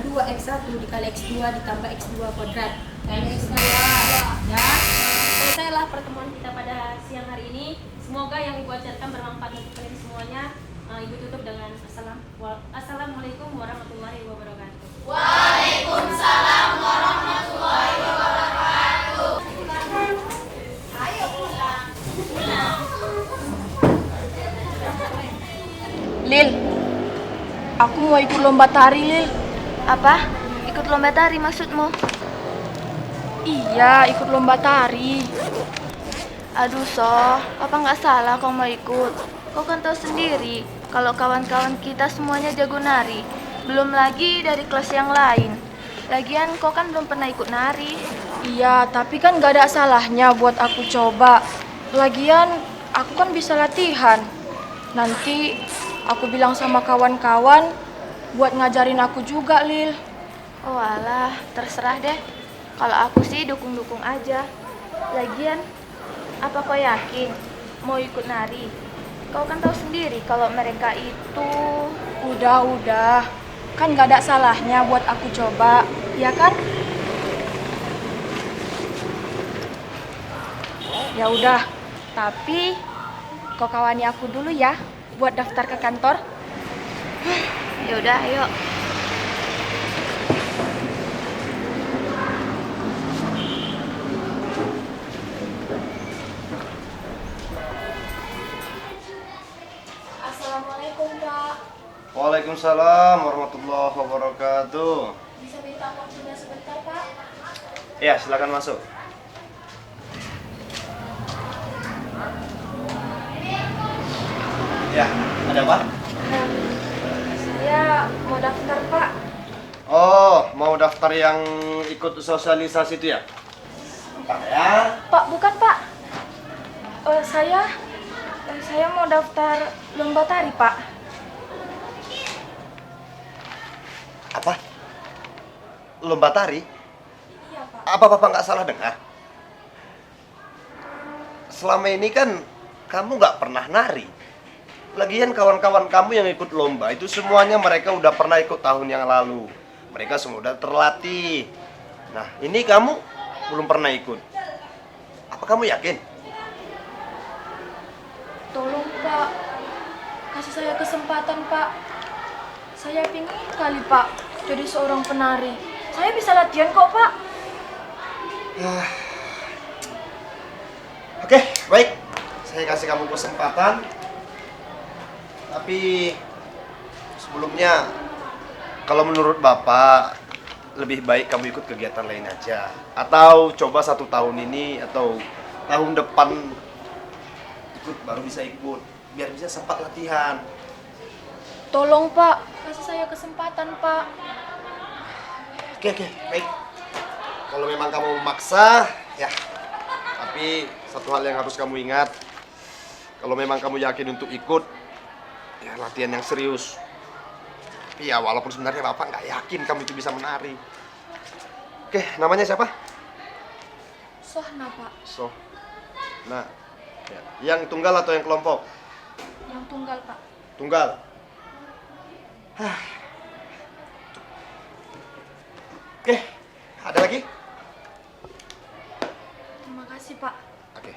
2x1 dikali x2 ditambah x2 kuadrat kali x2 ya. Selesailah pertemuan kita pada siang hari ini. Semoga yang Ibu ajarkan bermanfaat untuk kalian semuanya. Ibu tutup dengan Assalamualaikum warahmatullahi wabarakatuh. Waalaikumsalam warahmatullahi wabarakatuh. Ayo pulang. Lil, aku mau ikut lomba tari, Lil. Apa? Ikut lomba tari maksudmu? Iya, ikut lomba tari. Aduh, Soh, Papa nggak salah kau mau ikut. Kau kan tahu sendiri, kalau kawan-kawan kita semuanya jago nari. Belum lagi dari kelas yang lain. Lagian kau kan belum pernah ikut nari. Iya, tapi kan gak ada salahnya buat aku coba. Lagian, aku kan bisa latihan. Nanti aku bilang sama kawan-kawan buat ngajarin aku juga, Lil. Oh alah, terserah deh. Kalau aku sih dukung-dukung aja. Lagian, apa kau yakin mau ikut nari? Kau kan tahu sendiri kalau mereka itu... Udah. Kan gak ada salahnya buat aku coba, ya kan? Ya udah, tapi kau kawani aku dulu ya buat daftar ke kantor. Ya udah, ayo. Assalamualaikum, Pak. Waalaikumsalam warahmatullahi wabarakatuh. Bisa minta waktunya sebentar, Pak? Ya, silakan masuk. Ya, ada apa? Saya mau daftar, Pak. Oh, mau daftar yang ikut sosialisasi itu ya? Bentar ya. Pak, bukan, Pak. Saya mau daftar lomba tari, Pak. Apa? Lomba tari? Iya, Pak. Apa Bapak nggak salah dengar? Selama ini kan kamu nggak pernah nari. Lagian kawan-kawan kamu yang ikut lomba itu semuanya mereka udah pernah ikut tahun yang lalu. Mereka semua udah terlatih. Nah, ini kamu belum pernah ikut. Apa kamu yakin? Tolong, Pak. Kasih saya kesempatan, Pak. Saya pingin kali, Pak, jadi seorang penari. Saya bisa latihan kok, Pak. Oke, baik. Saya kasih kamu kesempatan. Tapi sebelumnya, kalau menurut Bapak, lebih baik kamu ikut kegiatan lain aja. Atau coba 1 tahun ini atau tahun depan ikut, baru bisa ikut. Biar bisa sempat latihan. Tolong, Pak. Kasih saya kesempatan, Pak. Oke, baik. Kalau memang kamu memaksa, ya. Tapi satu hal yang harus kamu ingat, kalau memang kamu yakin untuk ikut, ya latihan yang serius. Tapi ya walaupun sebenarnya Bapak nggak yakin kamu itu bisa menari. Oke, namanya siapa? Sohna, Pak. Nah, ya. Yang tunggal atau yang kelompok? Yang tunggal, Pak. Tunggal. Oke, ada lagi? Terima kasih, Pak. Oke.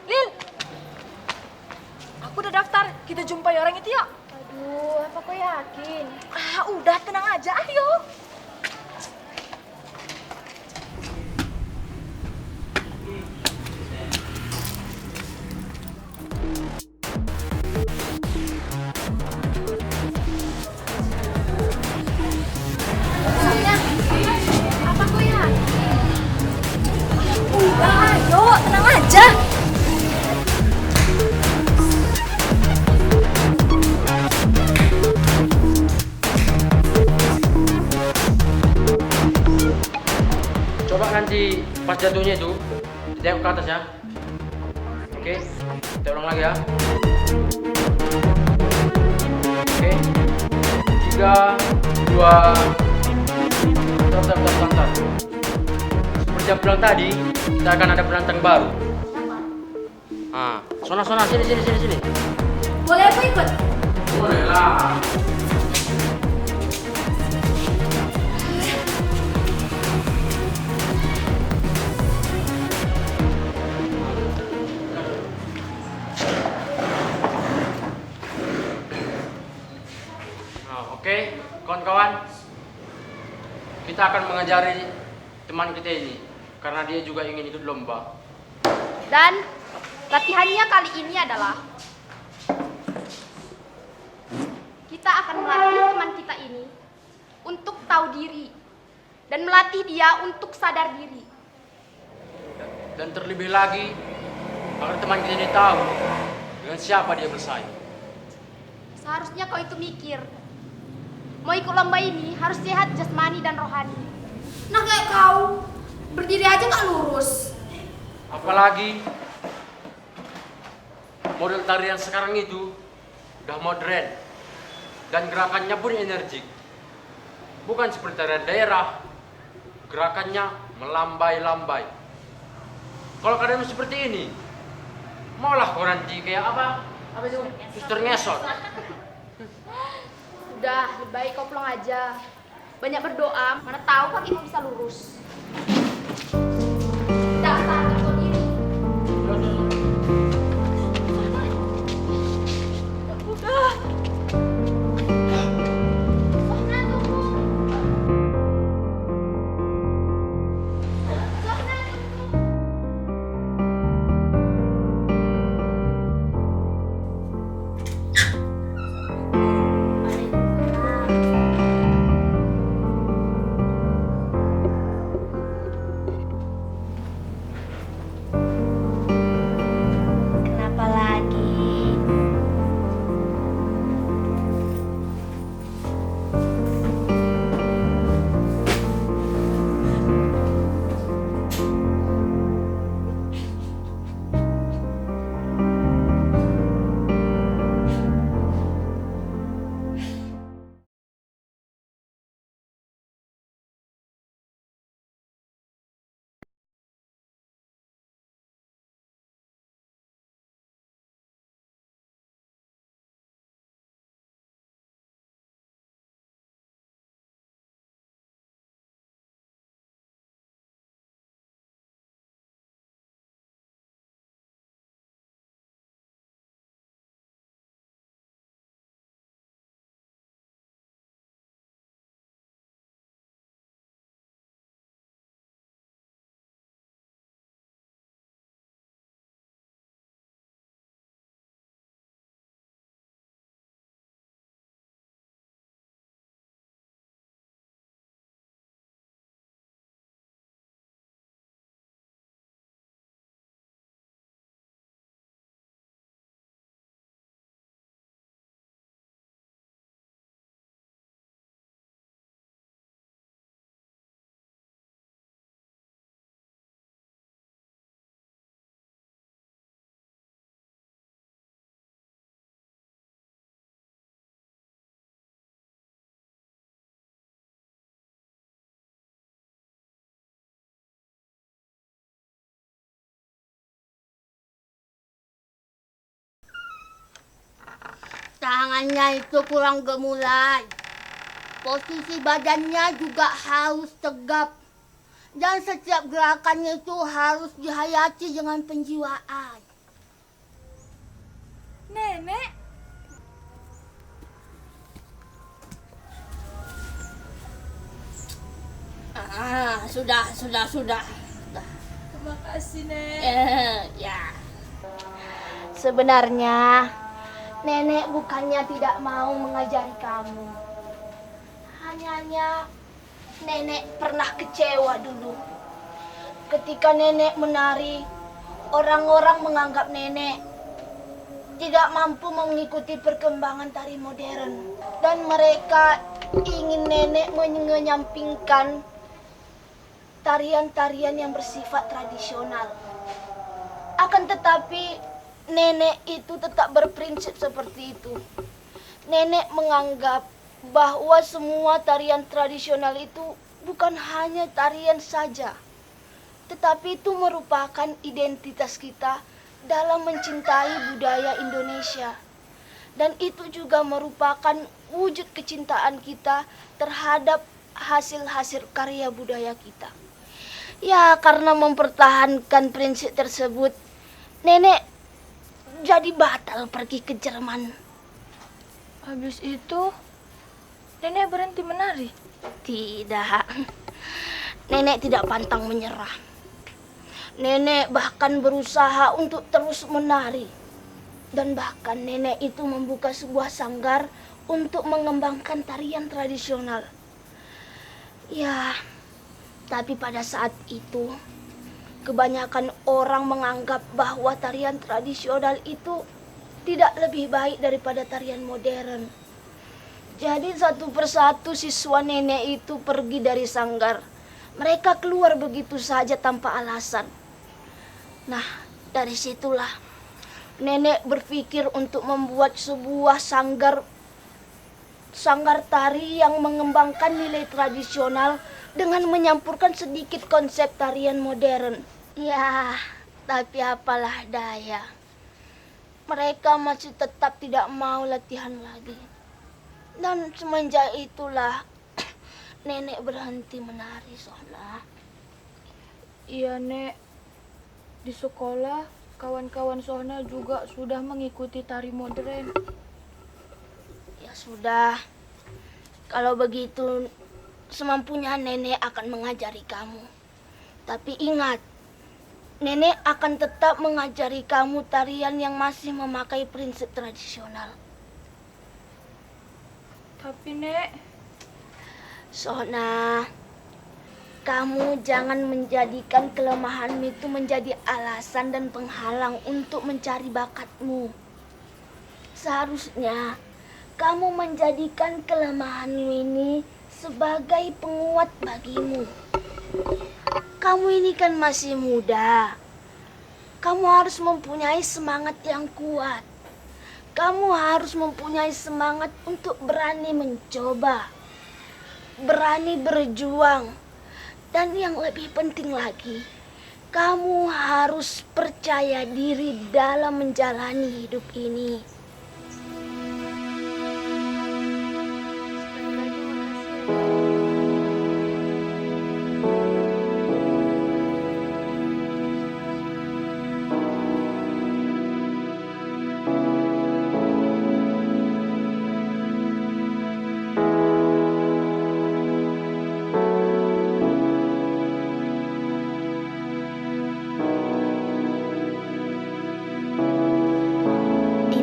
Lil! Aku udah daftar. Kita jumpai orang itu yuk. Aduh, apa kau yakin? Udah, tenang aja. Ayo. Apa kau yakin? Udah, ayo. Tenang aja. Coba nanti pas jatuhnya itu tengok ke atas ya. Oke, kita ulang lagi ya. Oke, 3, 2, bentar. seperti yang bilang tadi, kita akan ada penantang baru. Ah, Sona, sini. Boleh aku ikut? Boleh lah. Nah, oke, kawan-kawan. Kita akan mengajari teman kita ini karena dia juga ingin ikut lomba. Dan latihannya kali ini adalah kita akan melatih teman kita ini untuk tahu diri dan melatih dia untuk sadar diri. Dan terlebih lagi agar teman kita ini tahu dengan siapa dia bersaing. Seharusnya kau itu mikir, mau ikut lomba ini harus sehat jasmani dan rohani. Nah kayak kau, berdiri aja nggak lurus. Apalagi model tarian sekarang itu udah modern dan gerakannya pun energik. Bukan seperti tarian daerah, gerakannya melambai-lambai. Kalau kalian seperti ini, maulah kau nanti kayak apa? Apa itu? Suster ngesot. Udah, lebih baik kau pulang aja. Banyak berdoa, mana tahu kakimu bisa lurus. Dasar kau diri. Kenapa lagi? Tangannya itu kurang gemulai. Posisi badannya juga harus tegap. Dan setiap gerakannya itu harus dihayati dengan penjiwaan. Nenek, Sudah. terima kasih, Nek. Ya. Sebenarnya, nenek bukannya tidak mau mengajari kamu. Hanya nenek pernah kecewa dulu. Ketika nenek menari, orang-orang menganggap nenek tidak mampu mengikuti perkembangan tari modern. Dan mereka ingin nenek menyampingkan tarian-tarian yang bersifat tradisional. Akan tetapi, nenek itu tetap berprinsip seperti itu. Nenek menganggap bahwa semua tarian tradisional itu bukan hanya tarian saja, tetapi itu merupakan identitas kita dalam mencintai budaya Indonesia. Dan itu juga merupakan wujud kecintaan kita terhadap hasil-hasil karya budaya kita. Ya, karena mempertahankan prinsip tersebut, nenek jadi batal pergi ke Jerman. Habis itu, nenek berhenti menari. Tidak, nenek tidak pantang menyerah. Nenek bahkan berusaha untuk terus menari. Dan bahkan nenek itu membuka sebuah sanggar untuk mengembangkan tarian tradisional. Ya, tapi pada saat itu, kebanyakan orang menganggap bahwa tarian tradisional itu tidak lebih baik daripada tarian modern. Jadi satu persatu siswa nenek itu pergi dari sanggar. Mereka keluar begitu saja tanpa alasan. Nah, dari situlah nenek berpikir untuk membuat sebuah sanggar tari yang mengembangkan nilai tradisional dengan menyampurkan sedikit konsep tarian modern. Ya, tapi apalah daya. Mereka masih tetap tidak mau latihan lagi. Dan semenjak itulah nenek berhenti menari, Sohna. Iya, Nek. Di sekolah, kawan-kawan Sohna juga sudah mengikuti tari modern. Ya sudah, kalau begitu semampunya nenek akan mengajari kamu. Tapi ingat, nenek akan tetap mengajari kamu tarian yang masih memakai prinsip tradisional. Tapi, Nek, Sohna, kamu jangan menjadikan kelemahanmu itu menjadi alasan dan penghalang untuk mencari bakatmu. Seharusnya kamu menjadikan kelemahanmu ini sebagai penguat bagimu. Kamu ini kan masih muda. Kamu harus mempunyai semangat yang kuat. Kamu harus mempunyai semangat untuk berani mencoba, berani berjuang. Dan yang lebih penting lagi, kamu harus percaya diri dalam menjalani hidup ini.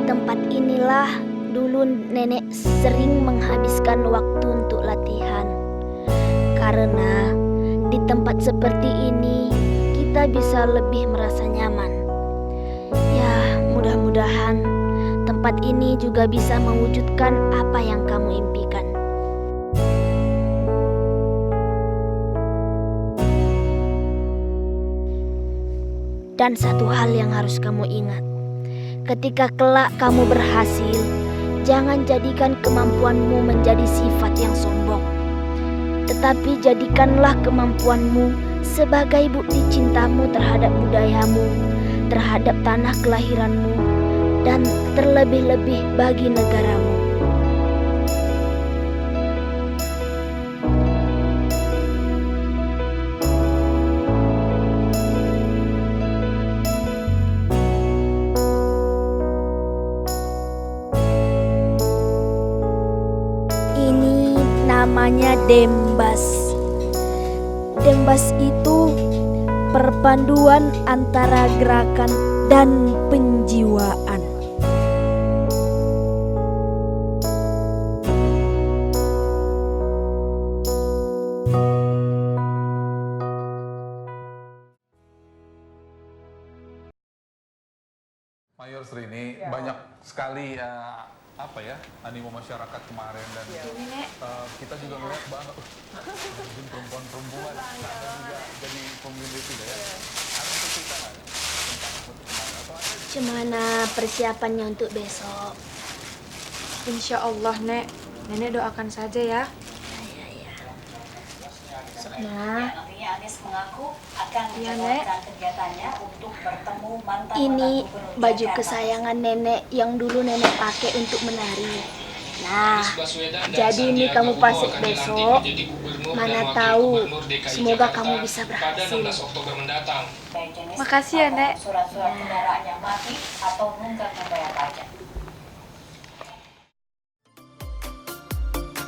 Tempat inilah dulu nenek sering menghabiskan waktu untuk latihan. Karena di tempat seperti ini kita bisa lebih merasa nyaman. Ya, mudah-mudahan tempat ini juga bisa mewujudkan apa yang kamu impikan. Dan satu hal yang harus kamu ingat. Ketika kelak kamu berhasil, jangan jadikan kemampuanmu menjadi sifat yang sombong. Tetapi jadikanlah kemampuanmu sebagai bukti cintamu terhadap budayamu, terhadap tanah kelahiranmu, dan terlebih-lebih bagi negaramu. Namanya Dembas. Dembas itu perpaduan antara gerakan dan penjiwaan. Mayor Sri ini banyak sekali animo masyarakat kemarin dan kita juga melihat banget mungkin perempuan-perempuan juga jadi pemimpin juga ya. Ada cerita nggak tentang kemarin atau ada? Gimana persiapannya untuk besok? insya Allah, Nek. Nenek doakan saja ya. Nah, ini Anies mengaku akan Iya, menjalankan kegiatannya untuk bertemu mantan Ini wakil gubernur baju Jakarta. kesayangan nenek yang dulu nenek pakai untuk menari. Nah, jadi ini kamu pasang besok. Mana tahu, semoga kamu bisa berhasil. Baik jenis Makasih ya, Nek. surat-surat kendaraan yang mati atau nunggak membayar pajak.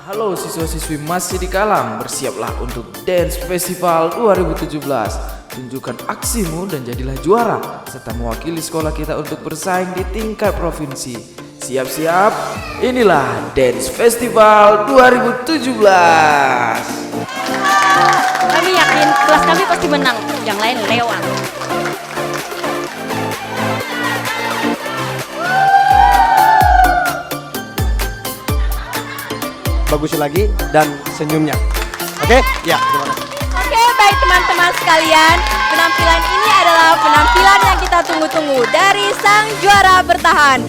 Halo siswa-siswi masih di Kalam, bersiaplah untuk Dance Festival 2017. Tunjukkan aksimu dan jadilah juara, serta mewakili sekolah kita untuk bersaing di tingkat provinsi. Siap-siap, inilah Dance Festival 2017. Kami yakin kelas kami pasti menang, yang lain lewat. Bagusin lagi dan senyumnya. Oke? Ya, terima kasih. Oke, baik teman-teman sekalian, penampilan ini adalah penampilan yang kita tunggu-tunggu dari sang juara bertahan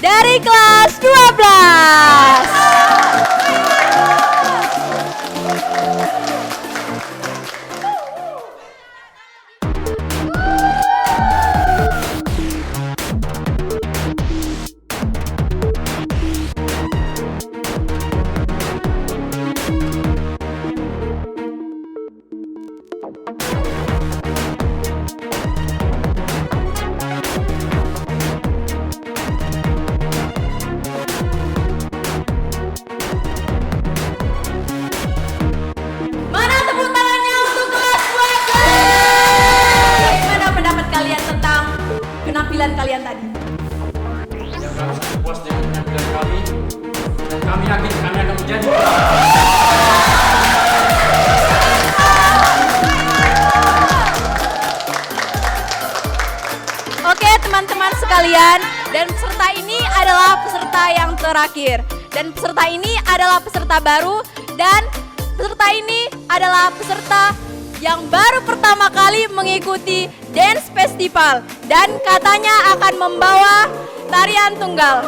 dari kelas 12. Mana tepuk tangannya untuk kelas 12? Gimana pendapat kalian tentang penampilan kalian tadi? Yang harus puas dengan penampilan kami, dan kami yakin kami akan menjadi Oke teman-teman sekalian, dan peserta ini adalah peserta yang terakhir. Dan peserta ini adalah peserta baru, dan peserta ini adalah peserta yang baru pertama kali mengikuti Dance Festival dan katanya akan membawa tarian tunggal.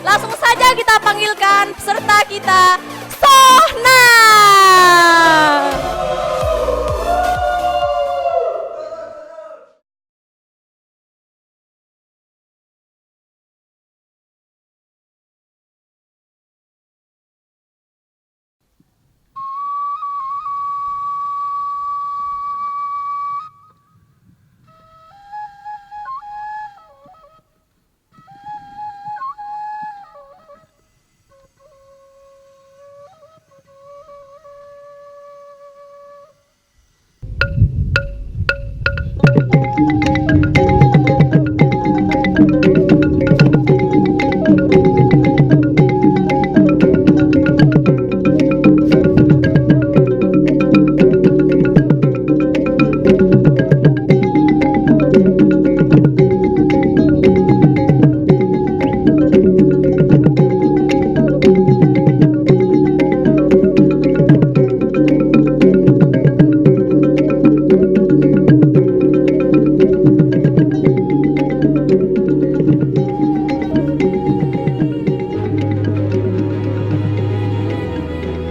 Langsung saja kita panggilkan peserta kita, Sohna.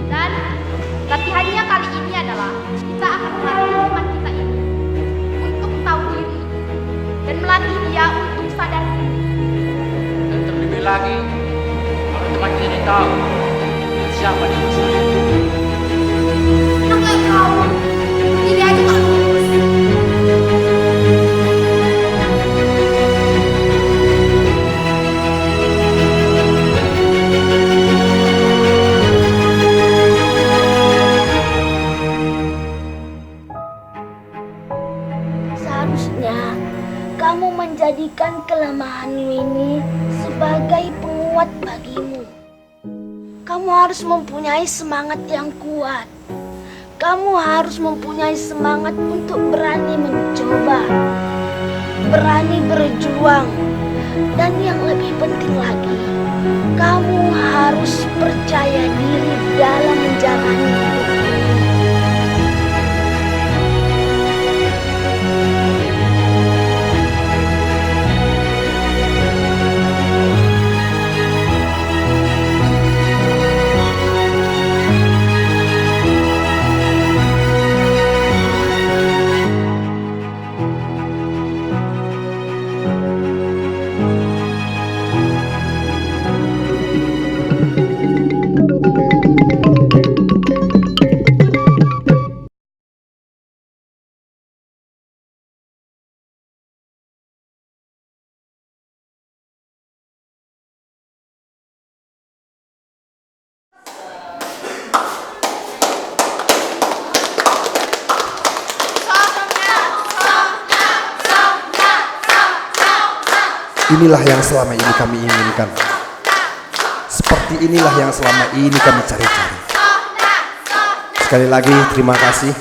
Dan latihannya kali ini adalah kita akan melatih teman kita ini untuk tahu diri dan melatih dia untuk sadar diri. dan terlebih lagi kalau teman kita ini tahu siapa dia saya. Aku yang tahu, diri aja gak lulus. Seharusnya kamu menjadikan kelemahanmu ini sebagai penguat bagimu. Kamu harus mempunyai semangat yang kuat. Kamu harus mempunyai semangat untuk berani mencoba, berani berjuang, dan yang lebih penting lagi, kamu harus percaya diri dalam menjalani hidup ini. Inilah yang selama ini kami inginkan. Seperti inilah yang selama ini kami cari-cari. Sekali lagi terima kasih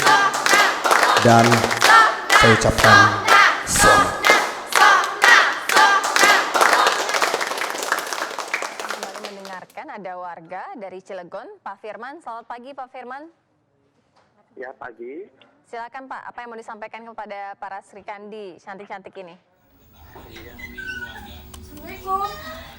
dan saya ucapkan selamat. Kembali mendengarkan ada warga dari Cilegon, Pak Firman. Selamat pagi Pak Firman. Ya, pagi. Silakan Pak, apa yang mau disampaikan kepada para Sri Kandi cantik-cantik ini? Assalamualaikum.